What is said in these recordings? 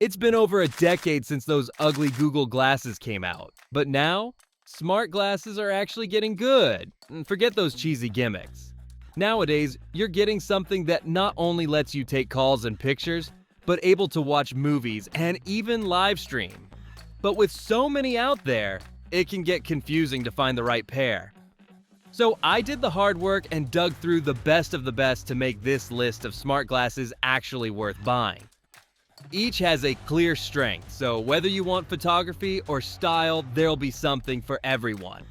It's been over a decade since those ugly Google glasses came out, but now, smart glasses are actually getting good. Forget those cheesy gimmicks. Nowadays, you're getting something that not only lets you take calls and pictures, but able to watch movies and even live stream. But with so many out there, it can get confusing to find the right pair. So I did the hard work and dug through the best of the best to make this list of smart glasses actually worth buying. Each has a clear strength, so whether you want photography or style, there'll be something for everyone.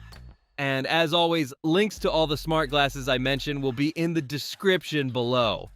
And as always, links to all the smart glasses I mentioned will be in the description below.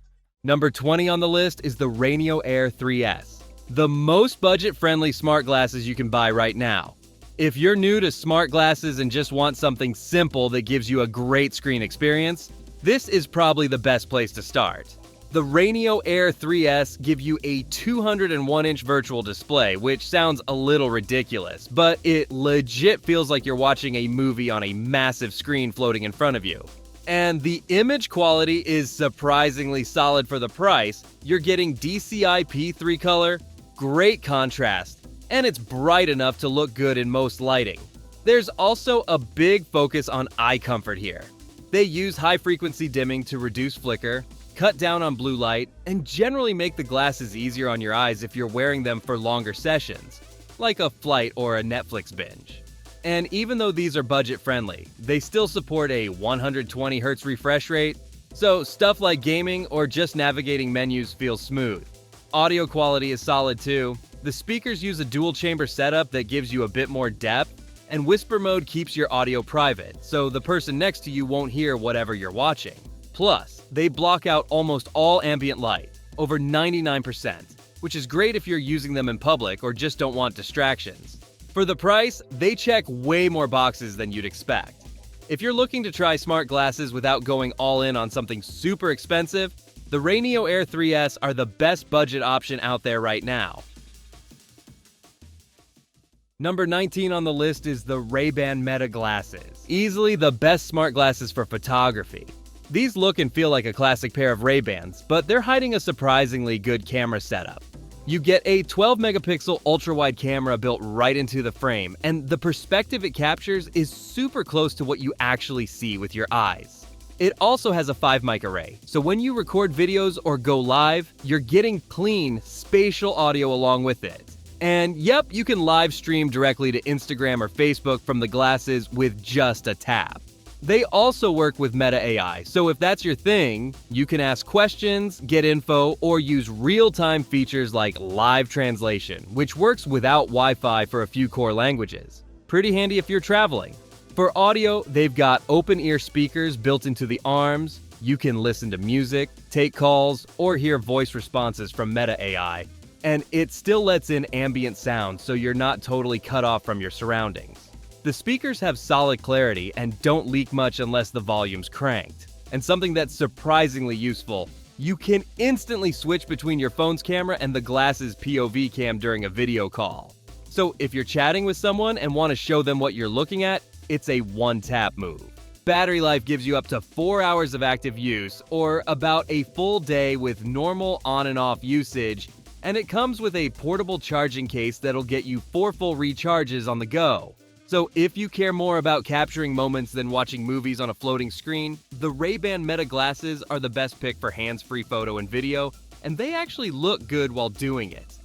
Number 20 on the list is the Viture Air 3S, the most budget-friendly smart glasses you can buy right now. If you're new to smart glasses and just want something simple that gives you a great screen experience, this is probably the best place to start. The Viture Air 3S give you a 201-inch virtual display, which sounds a little ridiculous, but it legit feels like you're watching a movie on a massive screen floating in front of you. And the image quality is surprisingly solid for the price. You're getting DCI P3 color, great contrast, and it's bright enough to look good in most lighting. There's also a big focus on eye comfort here. They use high-frequency dimming to reduce flicker, cut down on blue light, and generally make the glasses easier on your eyes if you're wearing them for longer sessions, like a flight or a Netflix binge. And even though these are budget-friendly, they still support a 120Hz refresh rate, so stuff like gaming or just navigating menus feels smooth. Audio quality is solid too. The speakers use a dual-chamber setup that gives you a bit more depth, and whisper mode keeps your audio private, so the person next to you won't hear whatever you're watching. Plus, they block out almost all ambient light, over 99%, which is great if you're using them in public or just don't want distractions. For the price, they check way more boxes than you'd expect. If you're looking to try smart glasses without going all in on something super expensive, the Viture Air 3S are the best budget option out there right now. Number 19 on the list is the Ray-Ban Meta glasses, easily the best smart glasses for photography. These look and feel like a classic pair of Ray-Bans, but they're hiding a surprisingly good camera setup. You get a 12-megapixel ultra-wide camera built right into the frame, and the perspective it captures is super close to what you actually see with your eyes. It also has a 5-mic array, so when you record videos or go live, you're getting clean, spatial audio along with it. And yep, you can live stream directly to Instagram or Facebook from the glasses with just a tap. They also work with Meta AI, so if that's your thing, you can ask questions, get info, or use real-time features like live translation, which works without Wi-Fi for a few core languages. Pretty handy if you're traveling. For audio, they've got open-ear speakers built into the arms. You can listen to music, take calls, or hear voice responses from Meta AI. And it still lets in ambient sound, so you're not totally cut off from your surroundings. The speakers have solid clarity and don't leak much unless the volume's cranked. And something that's surprisingly useful, you can instantly switch between your phone's camera and the glasses' POV cam during a video call. So if you're chatting with someone and want to show them what you're looking at, it's a one-tap move. Battery life gives you up to 4 hours of active use, or about a full day with normal on and off usage, and it comes with a portable charging case that'll get you 4 full recharges on the go. So if you care more about capturing moments than watching movies on a floating screen, the Ray-Ban Meta glasses are the best pick for hands-free photo and video, and they actually look good while doing it.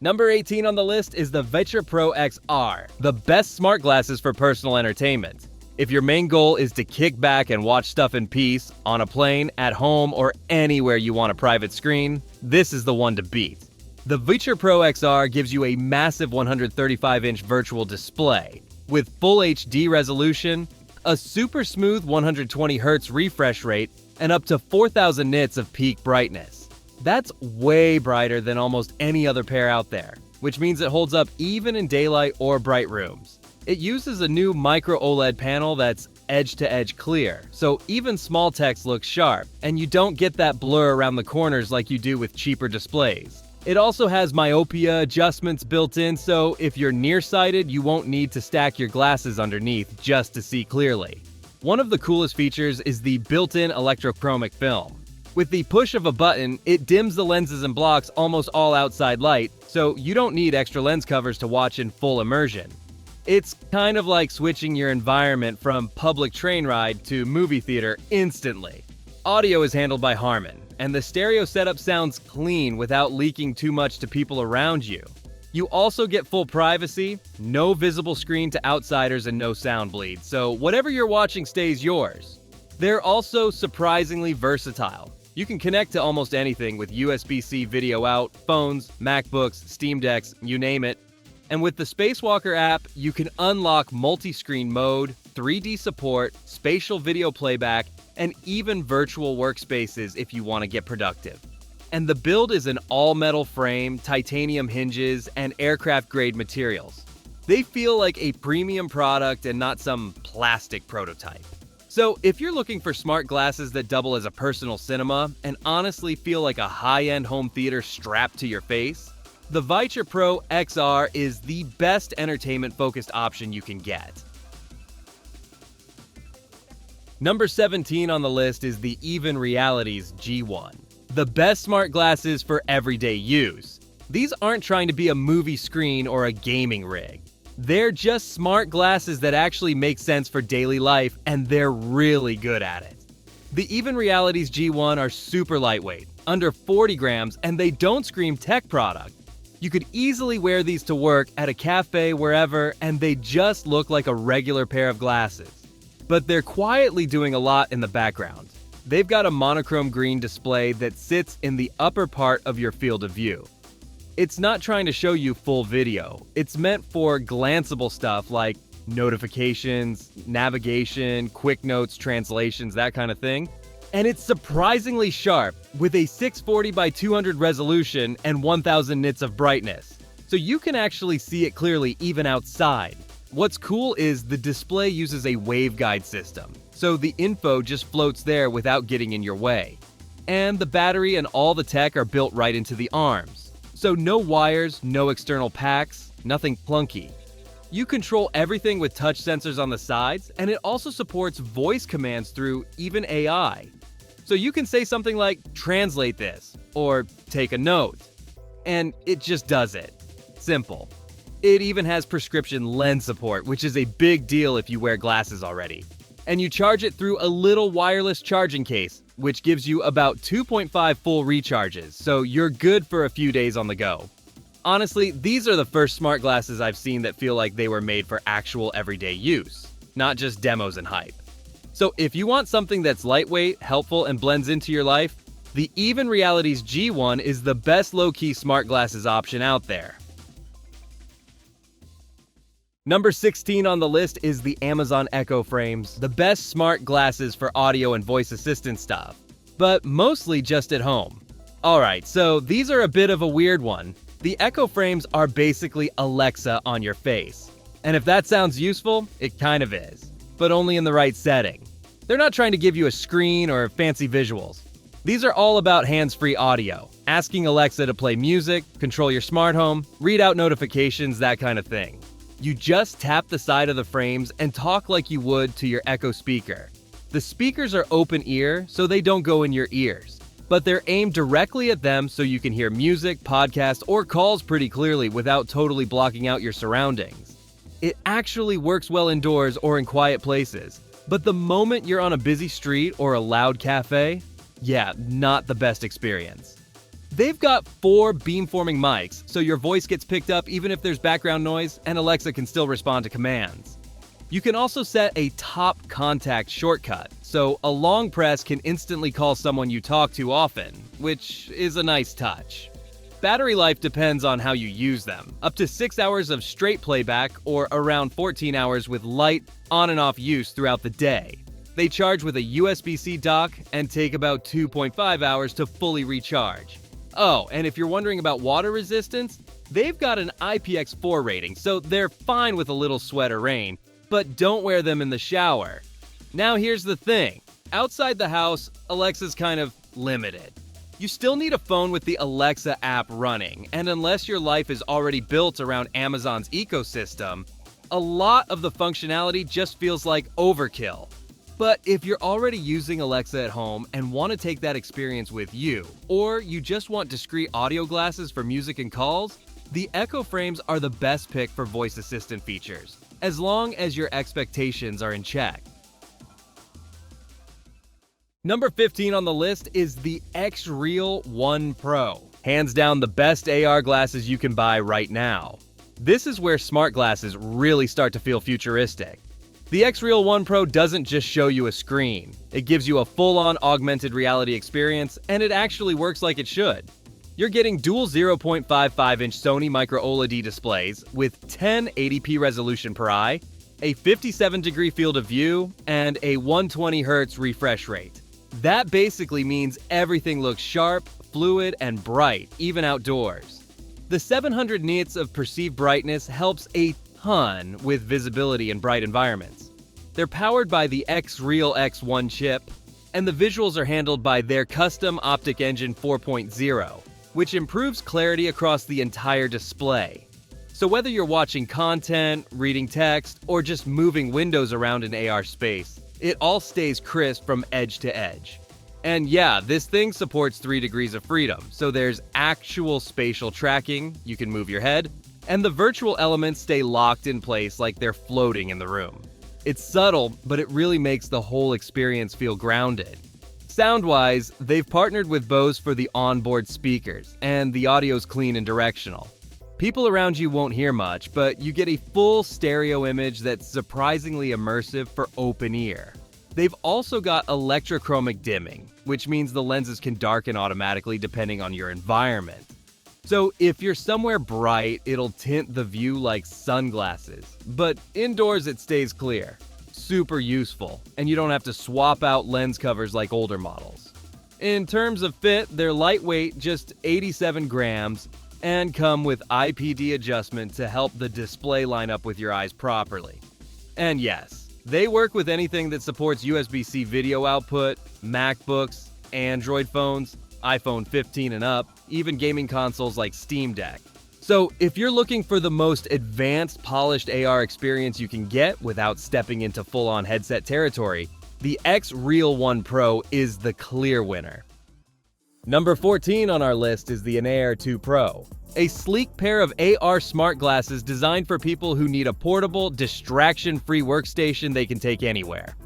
Number 18 on the list is the Viture Pro XR, the best smart glasses for personal entertainment. If your main goal is to kick back and watch stuff in peace, on a plane, at home, or anywhere you want a private screen, this is the one to beat. The Viture Pro XR gives you a massive 135-inch virtual display with full HD resolution, a super smooth 120Hz refresh rate, and up to 4,000 nits of peak brightness. That's way brighter than almost any other pair out there, which means it holds up even in daylight or bright rooms. It uses a new micro OLED panel that's edge-to-edge clear, so even small text looks sharp, and you don't get that blur around the corners like you do with cheaper displays. It also has myopia adjustments built in, so if you're nearsighted, you won't need to stack your glasses underneath just to see clearly. One of the coolest features is the built-in electrochromic film, With the push of a button, it dims the lenses and blocks almost all outside light, so you don't need extra lens covers to watch in full immersion. It's kind of like switching your environment from public train ride to movie theater instantly. Audio is handled by Harman, and the stereo setup sounds clean without leaking too much to people around you. You also get full privacy, no visible screen to outsiders, and no sound bleed, so whatever you're watching stays yours. They're also surprisingly versatile. You can connect to almost anything with USB-C video out, phones, MacBooks, Steam Decks, you name it. And with the Spacewalker app, you can unlock multi-screen mode, 3D support, spatial video playback, and even virtual workspaces if you want to get productive. And the build is an all-metal frame, titanium hinges, and aircraft-grade materials. They feel like a premium product and not some plastic prototype. So if you're looking for smart glasses that double as a personal cinema and honestly feel like a high-end home theater strapped to your face, the Viture Pro XR is the best entertainment-focused option you can get. Number 17 on the list is the Even Realities G1. The best smart glasses for everyday use. These aren't trying to be a movie screen or a gaming rig. They're just smart glasses that actually make sense for daily life, and they're really good at it. The Even Realities G1 are super lightweight, under 40 grams, and they don't scream tech product. You could easily wear these to work, at a cafe, wherever, and they just look like a regular pair of glasses. But they're quietly doing a lot in the background. They've got a monochrome green display that sits in the upper part of your field of view. It's not trying to show you full video. It's meant for glanceable stuff like notifications, navigation, quick notes, translations, that kind of thing. And it's surprisingly sharp, with a 640 by 200 resolution and 1000 nits of brightness. So you can actually see it clearly even outside. What's cool is the display uses a waveguide system, so the info just floats there without getting in your way. And the battery and all the tech are built right into the arms. So no wires, no external packs, nothing clunky. You control everything with touch sensors on the sides, and it also supports voice commands through even AI. So you can say something like, "Translate this," or "Take a note." And it just does it. Simple. It even has prescription lens support, which is a big deal if you wear glasses already. And you charge it through a little wireless charging case, which gives you about 2.5 full recharges, so you're good for a few days on the go. Honestly, these are the first smart glasses I've seen that feel like they were made for actual everyday use, not just demos and hype. So if you want something that's lightweight, helpful, and blends into your life, the Even Realities G1 is the best low-key smart glasses option out there. Number 16 on the list is the Amazon Echo Frames, the best smart glasses for audio and voice assistant stuff, but mostly just at home. Alright, so these are a bit of a weird one. The Echo Frames are basically Alexa on your face. And if that sounds useful, it kind of is, but only in the right setting. They're not trying to give you a screen or fancy visuals. These are all about hands-free audio, asking Alexa to play music, control your smart home, read out notifications, that kind of thing. You just tap the side of the frames and talk like you would to your Echo speaker. The speakers are open ear, so they don't go in your ears, but they're aimed directly at them so you can hear music, podcasts, or calls pretty clearly without totally blocking out your surroundings. It actually works well indoors or in quiet places, but the moment you're on a busy street or a loud cafe, yeah, not the best experience. They've got 4 beamforming mics, so your voice gets picked up even if there's background noise, and Alexa can still respond to commands. You can also set a top contact shortcut, so a long press can instantly call someone you talk to often, which is a nice touch. Battery life depends on how you use them, up to 6 hours of straight playback or around 14 hours with light, on and off use throughout the day. They charge with a USB-C dock and take about 2.5 hours to fully recharge. Oh, and if you're wondering about water resistance, they've got an IPX4 rating, so they're fine with a little sweat or rain, but don't wear them in the shower. Now here's the thing. Outside the house, Alexa's kind of limited. You still need a phone with the Alexa app running, and unless your life is already built around Amazon's ecosystem, a lot of the functionality just feels like overkill. But if you're already using Alexa at home and want to take that experience with you, or you just want discreet audio glasses for music and calls, the Echo Frames are the best pick for voice assistant features, as long as your expectations are in check. Number 15 on the list is the X-Real One Pro. Hands down the best AR glasses you can buy right now. This is where smart glasses really start to feel futuristic. The X-Real One Pro doesn't just show you a screen. It gives you a full-on augmented reality experience, and it actually works like it should. You're getting dual 0.55-inch Sony Micro OLED displays with 1080p resolution per eye, a 57-degree field of view, and a 120Hz refresh rate. That basically means everything looks sharp, fluid, and bright, even outdoors. The 700 nits of perceived brightness helps a ton with visibility in bright environments. They're powered by the X-Real X1 chip, and the visuals are handled by their custom Optic Engine 4.0, which improves clarity across the entire display. So whether you're watching content, reading text, or just moving windows around in AR space, it all stays crisp from edge to edge. And yeah, this thing supports 3 degrees of freedom, so there's actual spatial tracking, you can move your head, and the virtual elements stay locked in place like they're floating in the room. It's subtle, but it really makes the whole experience feel grounded. Sound-wise, they've partnered with Bose for the onboard speakers, and the audio's clean and directional. People around you won't hear much, but you get a full stereo image that's surprisingly immersive for open ear. They've also got electrochromic dimming, which means the lenses can darken automatically depending on your environment. So if you're somewhere bright, it'll tint the view like sunglasses, but indoors it stays clear. Super useful, and you don't have to swap out lens covers like older models. In terms of fit, they're lightweight, just 87 grams, and come with IPD adjustment to help the display line up with your eyes properly. And yes, they work with anything that supports USB-C video output, MacBooks, Android phones, iPhone 15 and up, even gaming consoles like Steam Deck. So if you're looking for the most advanced, polished AR experience you can get without stepping into full-on headset territory, the X-Real One Pro is the clear winner. Number 14 on our list is the Air 2 Pro, a sleek pair of AR smart glasses designed for people who need a portable, distraction-free workstation they can take anywhere.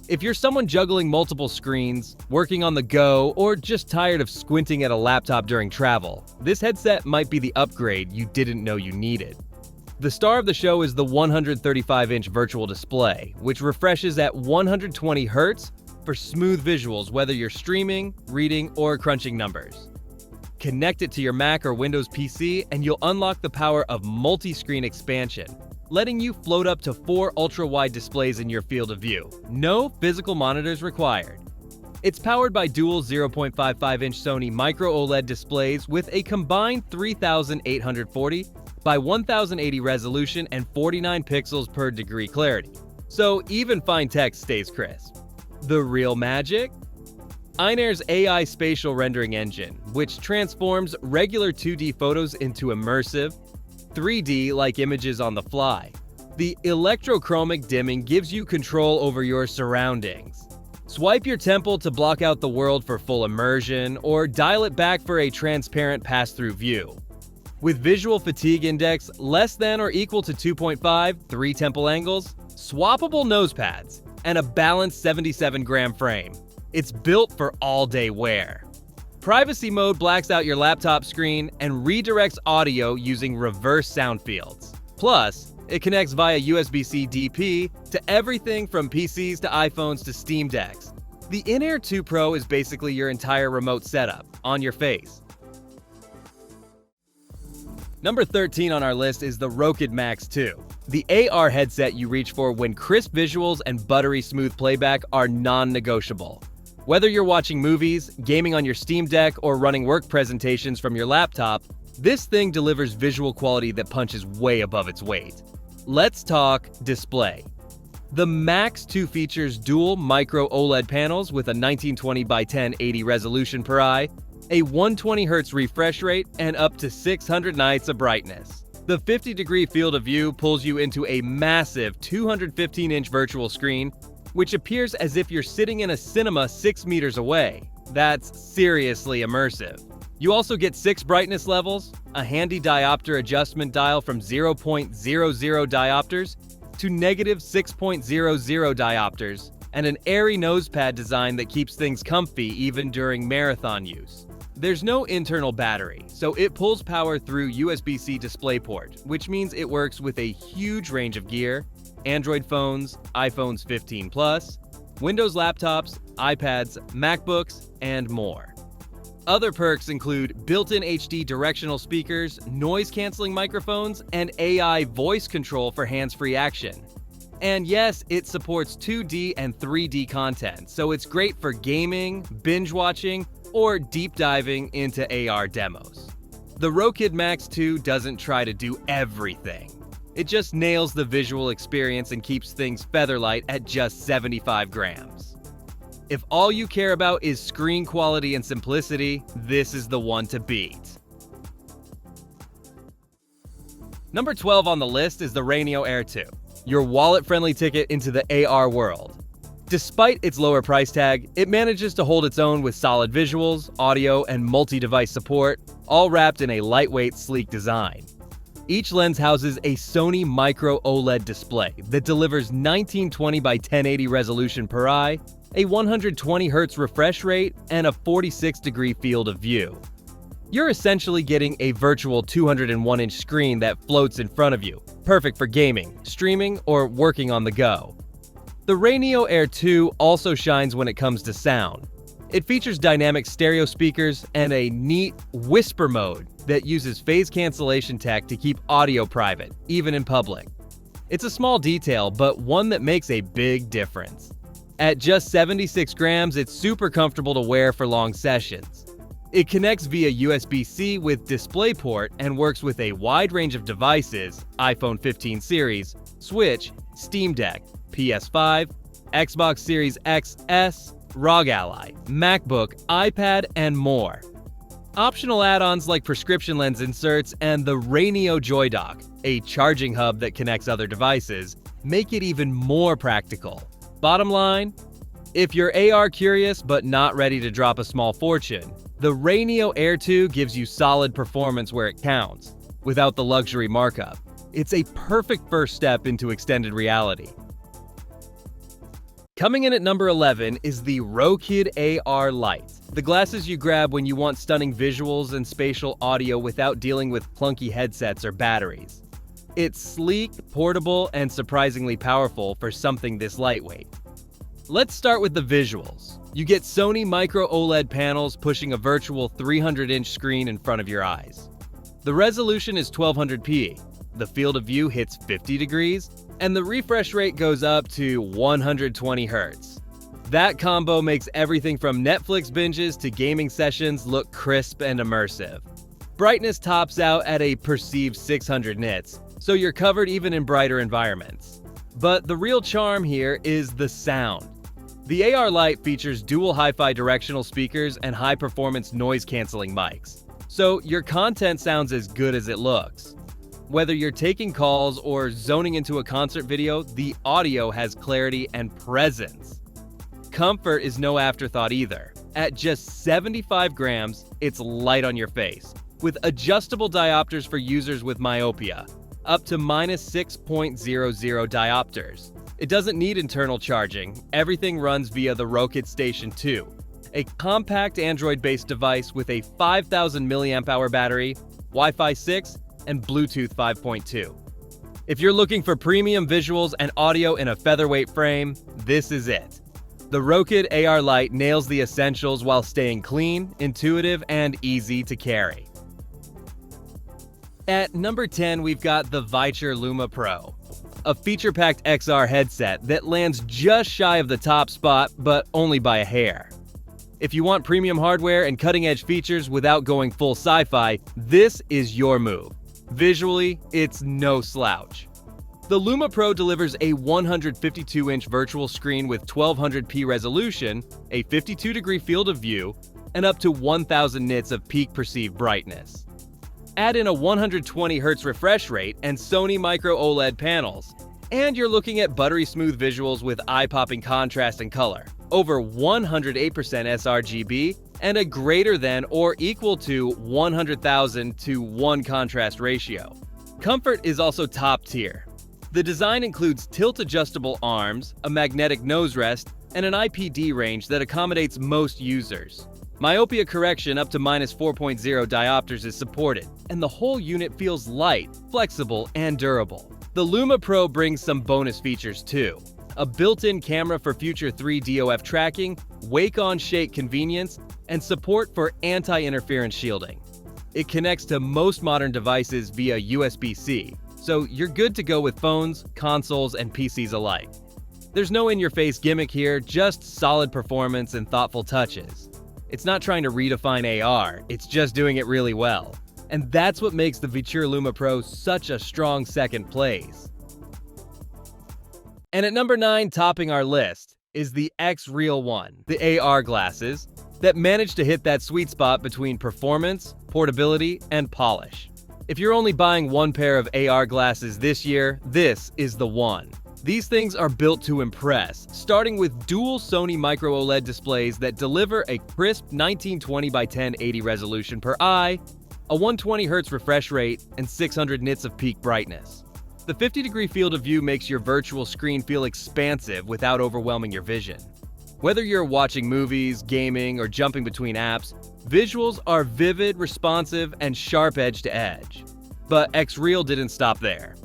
If you're someone juggling multiple screens, working on the go, or just tired of squinting at a laptop during travel, this headset might be the upgrade you didn't know you needed. The star of the show is the 135-inch virtual display, which refreshes at 120 Hz for smooth visuals whether you're streaming, reading, or crunching numbers. Connect it to your Mac or Windows PC and you'll unlock the power of multi-screen expansion, letting you float up to 4 ultra-wide displays in your field of view. No physical monitors required. It's powered by dual 0.55-inch Sony Micro OLED displays with a combined 3840 by 1080 resolution and 49 pixels per degree clarity. So even fine text stays crisp. The real magic? Eyenair's AI spatial rendering engine, which transforms regular 2D photos into immersive, 3D-like images on the fly. The electrochromic dimming gives you control over your surroundings. Swipe your temple to block out the world for full immersion, or dial it back for a transparent pass-through view. With visual fatigue index less than or equal to 2.5, 3 temple angles, swappable nose pads, and a balanced 77-gram frame, it's built for all-day wear. Privacy mode blacks out your laptop screen and redirects audio using reverse sound fields. Plus, it connects via USB-C DP to everything from PCs to iPhones to Steam Decks. The Air 2 Pro is basically your entire remote setup, on your face. Number 13 on our list is the Rokid Max 2, the AR headset you reach for when crisp visuals and buttery smooth playback are non-negotiable. Whether you're watching movies, gaming on your Steam Deck, or running work presentations from your laptop, this thing delivers visual quality that punches way above its weight. Let's talk display. The Max 2 features dual micro OLED panels with a 1920 by 1080 resolution per eye, a 120 Hz refresh rate, and up to 600 nits of brightness. The 50-degree field of view pulls you into a massive 215-inch virtual screen, which appears as if you're sitting in a cinema 6 meters away. That's seriously immersive. You also get 6 brightness levels, a handy diopter adjustment dial from 0.00 diopters to -6.00 diopters, and an airy nosepad design that keeps things comfy even during marathon use. There's no internal battery, so it pulls power through USB-C DisplayPort, which means it works with a huge range of gear: Android phones, iPhones 15 Plus, Windows laptops, iPads, MacBooks, and more. Other perks include built-in HD directional speakers, noise-canceling microphones, and AI voice control for hands-free action. And yes, it supports 2D and 3D content, so it's great for gaming, binge-watching, or deep diving into AR demos. The Rokid Max 2 doesn't try to do everything. It just nails the visual experience and keeps things featherlight at just 75 grams. If all you care about is screen quality and simplicity, this is the one to beat. Number 12 on the list is the Rokid Air 2, your wallet-friendly ticket into the AR world. Despite its lower price tag, it manages to hold its own with solid visuals, audio, and multi-device support, all wrapped in a lightweight, sleek design. Each lens houses a Sony Micro OLED display that delivers 1920 by 1080 resolution per eye, a 120 Hz refresh rate, and a 46-degree field of view. You're essentially getting a virtual 201-inch screen that floats in front of you, perfect for gaming, streaming, or working on the go. The Rokid Air 2 also shines when it comes to sound. It features dynamic stereo speakers and a neat whisper mode that uses phase cancellation tech to keep audio private, even in public. It's a small detail, but one that makes a big difference. At just 76 grams, it's super comfortable to wear for long sessions. It connects via USB-C with DisplayPort and works with a wide range of devices: iPhone 15 series, Switch, Steam Deck, PS5, Xbox Series XS, ROG Ally, MacBook, iPad, and more. Optional add-ons like prescription lens inserts and the Rokid Joy Dock, a charging hub that connects other devices, make it even more practical. Bottom line, if you're AR curious but not ready to drop a small fortune, the Rokid Air 2 gives you solid performance where it counts, without the luxury markup. It's a perfect first step into extended reality. Coming in at number 11 is the Rokid AR Lite, the glasses you grab when you want stunning visuals and spatial audio without dealing with clunky headsets or batteries. It's sleek, portable, and surprisingly powerful for something this lightweight. Let's start with the visuals. You get Sony Micro OLED panels pushing a virtual 300-inch screen in front of your eyes. The resolution is 1200p, the field of view hits 50 degrees, and the refresh rate goes up to 120 Hz. That combo makes everything from Netflix binges to gaming sessions look crisp and immersive. Brightness tops out at a perceived 600 nits, so you're covered even in brighter environments. But the real charm here is the sound. The AR Lite features dual hi-fi directional speakers and high-performance noise-canceling mics, so your content sounds as good as it looks. Whether you're taking calls or zoning into a concert video, the audio has clarity and presence. Comfort is no afterthought either. At just 75 grams, it's light on your face, with adjustable diopters for users with myopia, up to -6.00 diopters. It doesn't need internal charging. Everything runs via the Rokid Station 2, a compact Android-based device with a 5,000 mAh battery, Wi-Fi 6, and Bluetooth 5.2. If you're looking for premium visuals and audio in a featherweight frame, this is it. The Rokid AR Lite nails the essentials while staying clean, intuitive, and easy to carry. At number 10, we've got the Viture Luma Pro, a feature-packed XR headset that lands just shy of the top spot, but only by a hair. If you want premium hardware and cutting-edge features without going full sci-fi, this is your move. Visually, it's no slouch. The Luma Pro delivers a 152-inch virtual screen with 1200p resolution, a 52-degree field of view, and up to 1000 nits of peak perceived brightness. Add in a 120 Hz refresh rate and Sony Micro OLED panels, And you're looking at buttery smooth visuals with eye-popping contrast and color, over 108% sRGB, and a greater than or equal to 100,000 to 1 contrast ratio. Comfort is also top tier. The design includes tilt-adjustable arms, a magnetic nose rest, and an IPD range that accommodates most users. Myopia correction up to -4.0 diopters is supported, and the whole unit feels light, flexible, and durable. The Luma Pro brings some bonus features too. A built-in camera for future 3 DOF tracking, wake-on-shake convenience, and support for anti-interference shielding. It connects to most modern devices via USB-C, so you're good to go with phones, consoles, and PCs alike. There's no in-your-face gimmick here, just solid performance and thoughtful touches. It's not trying to redefine AR, it's just doing it really well. And that's what makes the Viture Luma Pro such a strong second place. And at number 9, topping our list, is the X Real One, the AR glasses that managed to hit that sweet spot between performance, portability, and polish. If you're only buying one pair of AR glasses this year, this is the one. These things are built to impress, starting with dual Sony micro OLED displays that deliver a crisp 1920 by 1080 resolution per eye, a 120Hz refresh rate, and 600 nits of peak brightness. The 50-degree field of view makes your virtual screen feel expansive without overwhelming your vision. Whether you're watching movies, gaming, or jumping between apps, visuals are vivid, responsive, and sharp edge to edge. But X Real didn't stop there.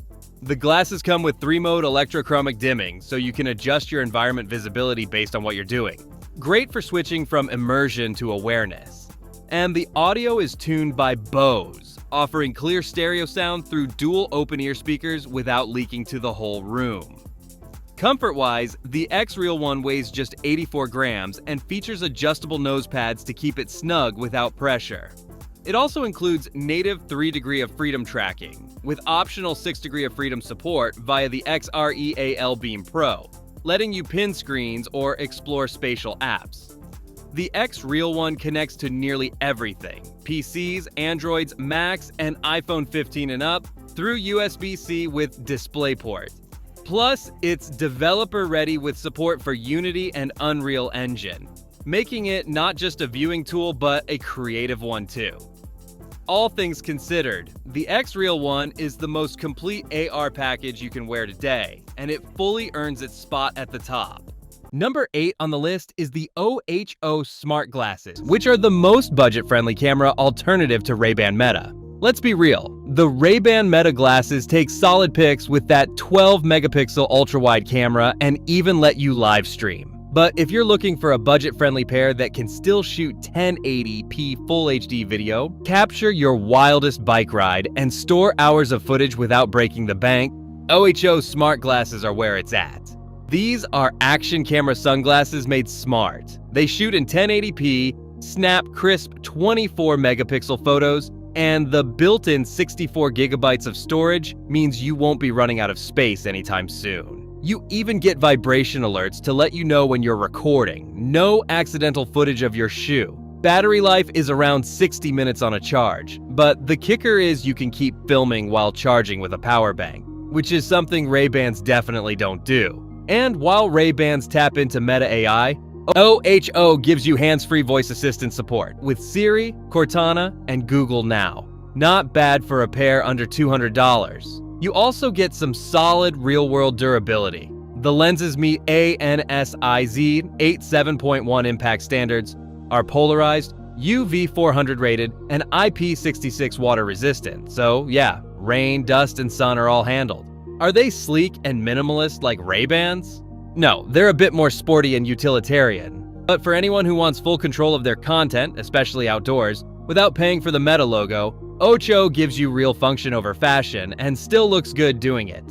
The glasses come with 3-mode electrochromic dimming, so you can adjust your environment visibility based on what you're doing. Great for switching from immersion to awareness. And the audio is tuned by Bose, offering clear stereo sound through dual open-ear speakers without leaking to the whole room. Comfort-wise, the X Real One weighs just 84 grams and features adjustable nose pads to keep it snug without pressure. It also includes native 3-degree of freedom tracking, with optional 6-degree of freedom support via the XREAL Beam Pro, letting you pin screens or explore spatial apps. The X Real One connects to nearly everything: PCs, Androids, Macs, and iPhone 15 and up through USB-C with DisplayPort. Plus, it's developer-ready with support for Unity and Unreal Engine, making it not just a viewing tool but a creative one too. All things considered, the X Real One is the most complete AR package you can wear today, and it fully earns its spot at the top. Number 8 on the list is the OHO Smart Glasses, which are the most budget-friendly camera alternative to Ray-Ban Meta. Let's be real, the Ray-Ban Meta glasses take solid pics with that 12-megapixel ultra-wide camera and even let you live stream. But if you're looking for a budget-friendly pair that can still shoot 1080p Full HD video, capture your wildest bike ride, and store hours of footage without breaking the bank, OHO Smart Glasses are where it's at. These are action camera sunglasses made smart. They shoot in 1080p, snap crisp 24-megapixel photos, and the built-in 64 gigabytes of storage means you won't be running out of space anytime soon. You even get vibration alerts to let you know when you're recording. No accidental footage of your shoe. Battery life is around 60 minutes on a charge, but the kicker is you can keep filming while charging with a power bank, which is something Ray-Bans definitely don't do. And while Ray-Bans tap into Meta AI, OHO gives you hands-free voice assistant support with Siri, Cortana, and Google Now. Not bad for a pair under $200. You also get some solid real-world durability. The lenses meet ANSIZ 87.1 impact standards, are polarized, UV 400 rated, and IP66 water resistant. So yeah, rain, dust, and sun are all handled. Are they sleek and minimalist like Ray-Bans? No, they're a bit more sporty and utilitarian. But for anyone who wants full control of their content, especially outdoors, without paying for the Meta logo, OHO gives you real function over fashion and still looks good doing it.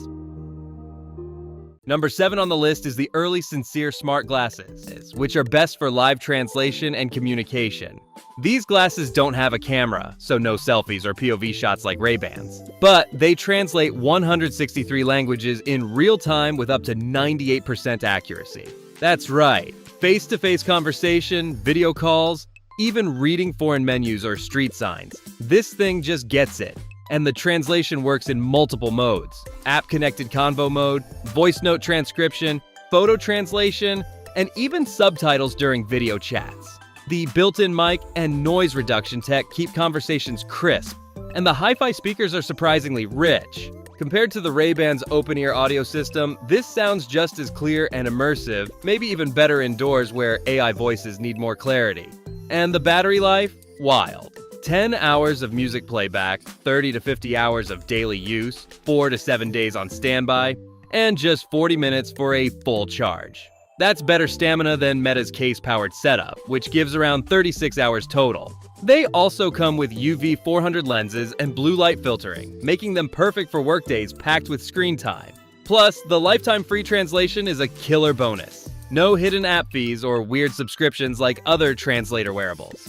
Number 7 on the list is the Early Sincere Smart Glasses, which are best for live translation and communication. These glasses don't have a camera, so no selfies or POV shots like Ray-Bans. But they translate 163 languages in real time with up to 98% accuracy. That's right, face-to-face conversation, video calls, even reading foreign menus or street signs. This thing just gets it. And the translation works in multiple modes: app-connected convo mode, voice note transcription, photo translation, and even subtitles during video chats. The built-in mic and noise reduction tech keep conversations crisp, and the hi-fi speakers are surprisingly rich. Compared to the Ray-Ban's open-ear audio system, this sounds just as clear and immersive, maybe even better indoors where AI voices need more clarity. And the battery life? Wild. 10 hours of music playback, 30 to 50 hours of daily use, 4 to 7 days on standby, and just 40 minutes for a full charge. That's better stamina than Meta's case-powered setup, which gives around 36 hours total. They also come with UV 400 lenses and blue light filtering, making them perfect for workdays packed with screen time. Plus, the lifetime free translation is a killer bonus. No hidden app fees or weird subscriptions like other translator wearables.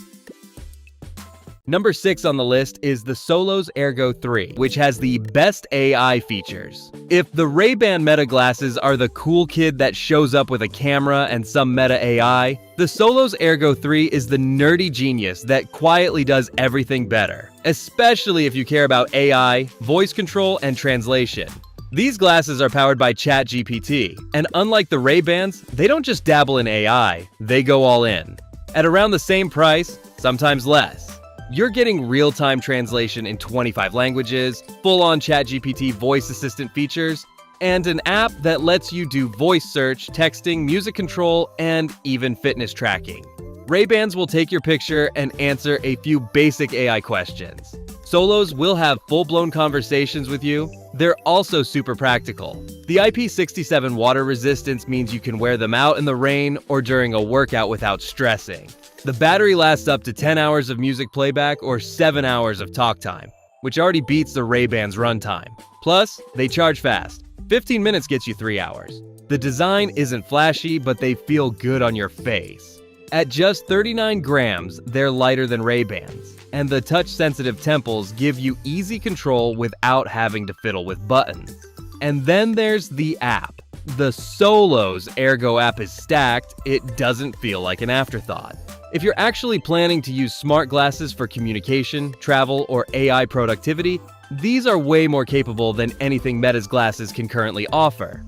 Number 6 on the list is the Solos Ergo 3, which has the best AI features. If the Ray-Ban Meta glasses are the cool kid that shows up with a camera and some meta AI, the Solos Ergo 3 is the nerdy genius that quietly does everything better, especially if you care about AI, voice control, and translation. These glasses are powered by ChatGPT, and unlike the Ray-Bans, they don't just dabble in AI, they go all in. At around the same price, sometimes less, you're getting real-time translation in 25 languages, full-on ChatGPT voice assistant features, and an app that lets you do voice search, texting, music control, and even fitness tracking. Ray-Bans will take your picture and answer a few basic AI questions. Solos will have full-blown conversations with you. They're also super practical. The IP67 water resistance means you can wear them out in the rain or during a workout without stressing. The battery lasts up to 10 hours of music playback or 7 hours of talk time, which already beats the Ray-Ban's runtime. Plus, they charge fast. 15 minutes gets you 3 hours. The design isn't flashy, but they feel good on your face. At just 39 grams, they're lighter than Ray-Bans, and the touch-sensitive temples give you easy control without having to fiddle with buttons. And then there's the app. The Solos Ergo app is stacked, it doesn't feel like an afterthought. If you're actually planning to use smart glasses for communication, travel, or AI productivity, these are way more capable than anything Meta's glasses can currently offer.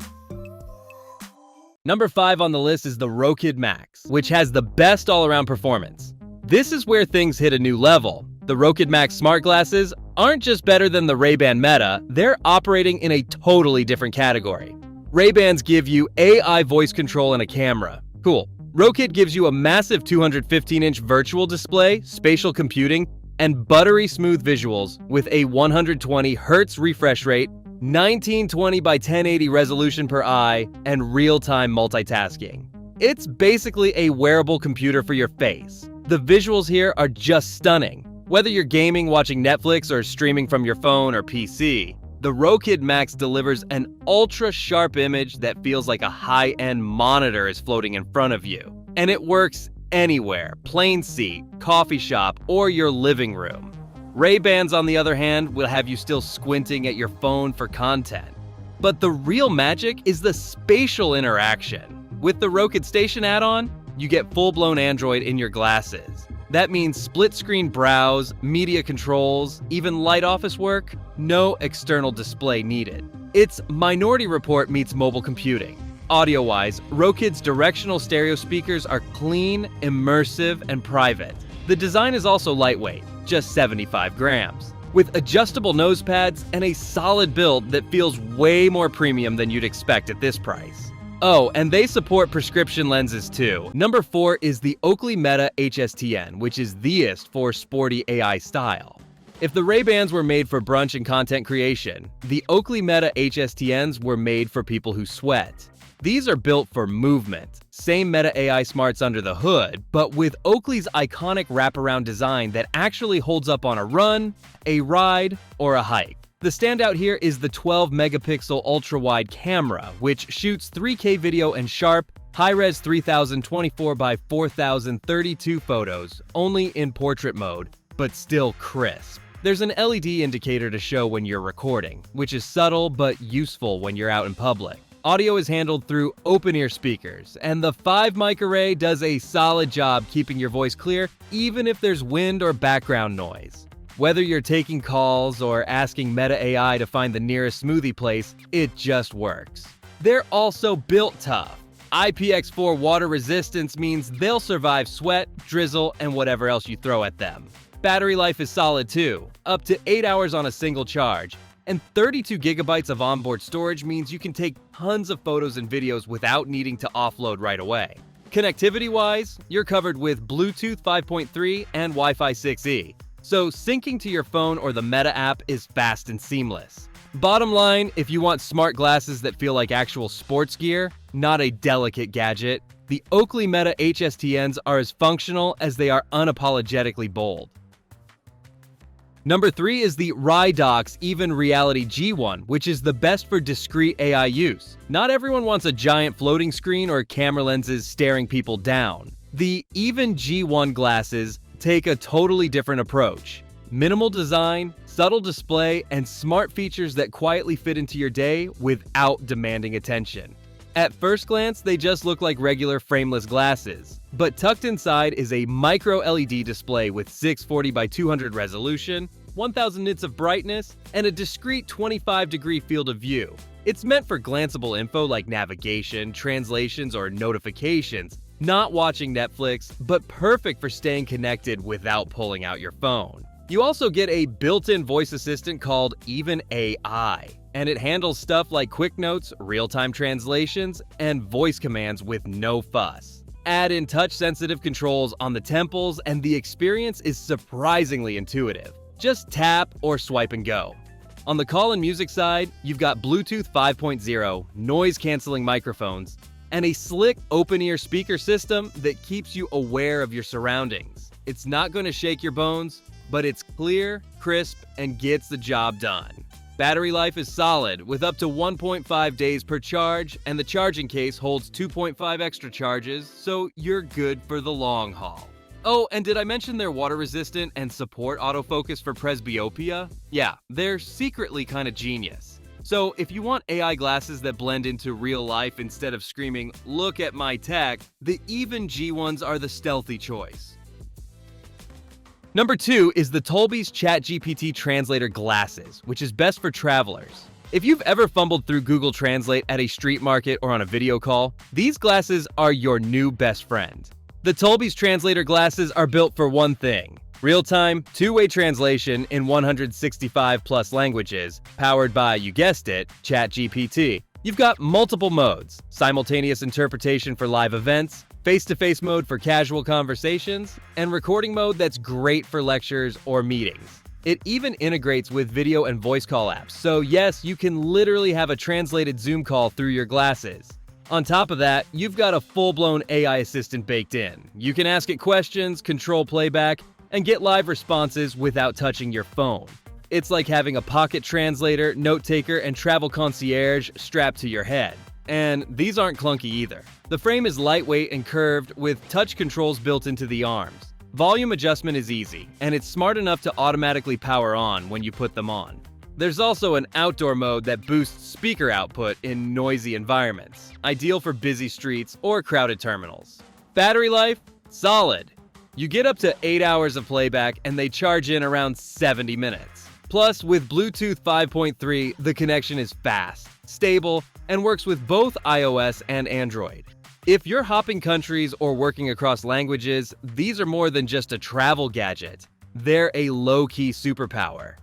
Number 5 on the list is the Rokid Max, which has the best all-around performance. This is where things hit a new level. The Rokid Max smart glasses aren't just better than the Ray-Ban Meta, they're operating in a totally different category. Ray-Bans give you AI voice control and a camera. Cool. Rokid gives you a massive 215-inch virtual display, spatial computing, and buttery smooth visuals with a 120 Hz refresh rate, 1920 by 1080 resolution per eye, and real-time multitasking. It's basically a wearable computer for your face. The visuals here are just stunning. Whether you're gaming, watching Netflix, or streaming from your phone or PC, the Rokid Max delivers an ultra-sharp image that feels like a high-end monitor is floating in front of you. And it works anywhere, plain seat, coffee shop, or your living room. Ray-Bans, on the other hand, will have you still squinting at your phone for content. But the real magic is the spatial interaction. With the Rokid Station add-on, you get full-blown Android in your glasses. That means split-screen browse, media controls, even light office work, no external display needed. It's Minority Report meets mobile computing. Audio-wise, Rokid's directional stereo speakers are clean, immersive, and private. The design is also lightweight, just 75 grams, with adjustable nose pads and a solid build that feels way more premium than you'd expect at this price. Oh, and they support prescription lenses too. Number 4 is the Oakley Meta HSTN, which is theist for sporty AI style. If the Ray-Bans were made for brunch and content creation, the Oakley Meta HSTNs were made for people who sweat. These are built for movement. Same Meta AI smarts under the hood, but with Oakley's iconic wraparound design that actually holds up on a run, a ride, or a hike. The standout here is the 12-megapixel ultra-wide camera, which shoots 3K video and sharp, high-res 3024 by 4032 photos, only in portrait mode, but still crisp. There's an LED indicator to show when you're recording, which is subtle but useful when you're out in public. Audio is handled through open-ear speakers, and the 5-mic array does a solid job keeping your voice clear even if there's wind or background noise. Whether you're taking calls or asking Meta AI to find the nearest smoothie place, it just works. They're also built tough. IPX4 water resistance means they'll survive sweat, drizzle, and whatever else you throw at them. Battery life is solid too, up to 8 hours on a single charge, and 32 gigabytes of onboard storage means you can take tons of photos and videos without needing to offload right away. Connectivity-wise, you're covered with Bluetooth 5.3 and Wi-Fi 6E, so syncing to your phone or the Meta app is fast and seamless. Bottom line, if you want smart glasses that feel like actual sports gear, not a delicate gadget, the Oakley Meta HSTNs are as functional as they are unapologetically bold. Number 3 is the RYDOX Even Reality G1, which is the best for discrete AI use. Not everyone wants a giant floating screen or camera lenses staring people down. The Even G1 glasses take a totally different approach. Minimal design, subtle display, and smart features that quietly fit into your day without demanding attention. At first glance, they just look like regular frameless glasses, but tucked inside is a micro LED display with 640 by 200 resolution, 1000 nits of brightness, and a discrete 25-degree field of view. It's meant for glanceable info like navigation, translations, or notifications, not watching Netflix, but perfect for staying connected without pulling out your phone. You also get a built-in voice assistant called Even AI, and it handles stuff like quick notes, real-time translations, and voice commands with no fuss. Add in touch-sensitive controls on the temples, and the experience is surprisingly intuitive. Just tap or swipe and go. On the call and music side, you've got Bluetooth 5.0, noise-canceling microphones, and a slick open-ear speaker system that keeps you aware of your surroundings. It's not going to shake your bones, but it's clear, crisp, and gets the job done. Battery life is solid, with up to 1.5 days per charge, and the charging case holds 2.5 extra charges, so you're good for the long haul. Oh, and did I mention they're water resistant and support autofocus for presbyopia? Yeah, they're secretly kind of genius. So if you want AI glasses that blend into real life instead of screaming, "Look at my tech," the Even G1s are the stealthy choice. Number 2 is the Tolby's ChatGPT Translator Glasses, which is best for travelers. If you've ever fumbled through Google Translate at a street market or on a video call, these glasses are your new best friend. The Tolby's Translator Glasses are built for one thing: real-time, two-way translation in 165 plus languages, powered by, you guessed it, ChatGPT. You've got multiple modes: simultaneous interpretation for live events, face-to-face mode for casual conversations, and recording mode that's great for lectures or meetings. It even integrates with video and voice call apps, so yes, you can literally have a translated Zoom call through your glasses. On top of that, you've got a full-blown AI assistant baked in. You can ask it questions, control playback, and get live responses without touching your phone. It's like having a pocket translator, note taker, and travel concierge strapped to your head. And these aren't clunky either. The frame is lightweight and curved with touch controls built into the arms. Volume adjustment is easy, and it's smart enough to automatically power on when you put them on. There's also an outdoor mode that boosts speaker output in noisy environments, ideal for busy streets or crowded terminals. Battery life? Solid. You get up to 8 hours of playback and they charge in around 70 minutes. Plus, with Bluetooth 5.3, the connection is fast, stable, and works with both iOS and Android. If you're hopping countries or working across languages, these are more than just a travel gadget. They're a low-key superpower.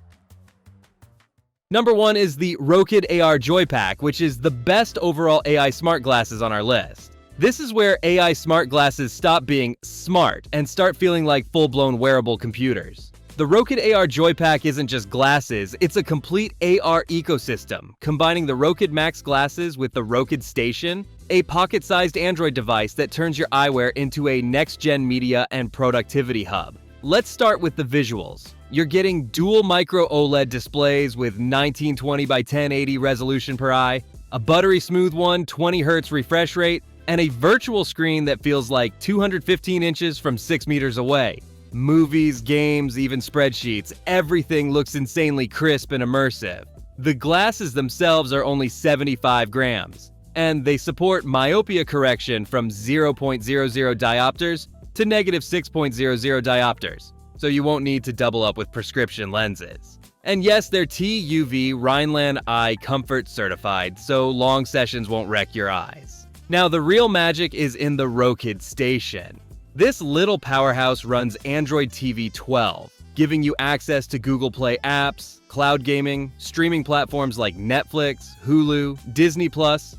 Number 1 is the Rokid AR Joypack, which is the best overall AI smart glasses on our list. This is where AI smart glasses stop being smart and start feeling like full-blown wearable computers. The Rokid AR Joypack isn't just glasses, it's a complete AR ecosystem, combining the Rokid Max glasses with the Rokid Station, a pocket-sized Android device that turns your eyewear into a next-gen media and productivity hub. Let's start with the visuals. You're getting dual micro OLED displays with 1920 by 1080 resolution per eye, a buttery smooth 120 Hz refresh rate, and a virtual screen that feels like 215 inches from 6 meters away. Movies, games, even spreadsheets, everything looks insanely crisp and immersive. The glasses themselves are only 75 grams, and they support myopia correction from 0.00 diopters to -6.00 diopters. so you won't need to double up with prescription lenses. And yes, they're TUV Rhineland Eye Comfort certified, so long sessions won't wreck your eyes. Now, the real magic is in the Rokid Station. This little powerhouse runs Android TV 12, giving you access to Google Play apps, cloud gaming, streaming platforms like Netflix, Hulu, Disney+,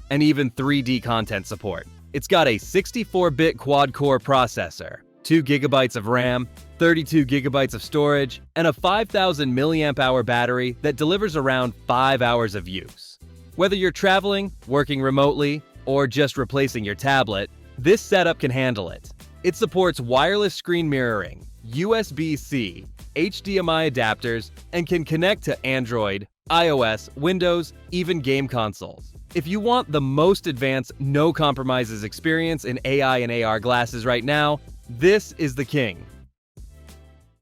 and even 3D content support. It's got a 64-bit quad-core processor, 2 GB of RAM, 32 GB of storage, and a 5,000 mAh battery that delivers around 5 hours of use. Whether you're traveling, working remotely, or just replacing your tablet, this setup can handle it. It supports wireless screen mirroring, USB-C, HDMI adapters, and can connect to Android, iOS, Windows, even game consoles. If you want the most advanced, no compromises experience in AI and AR glasses right now, this is the king.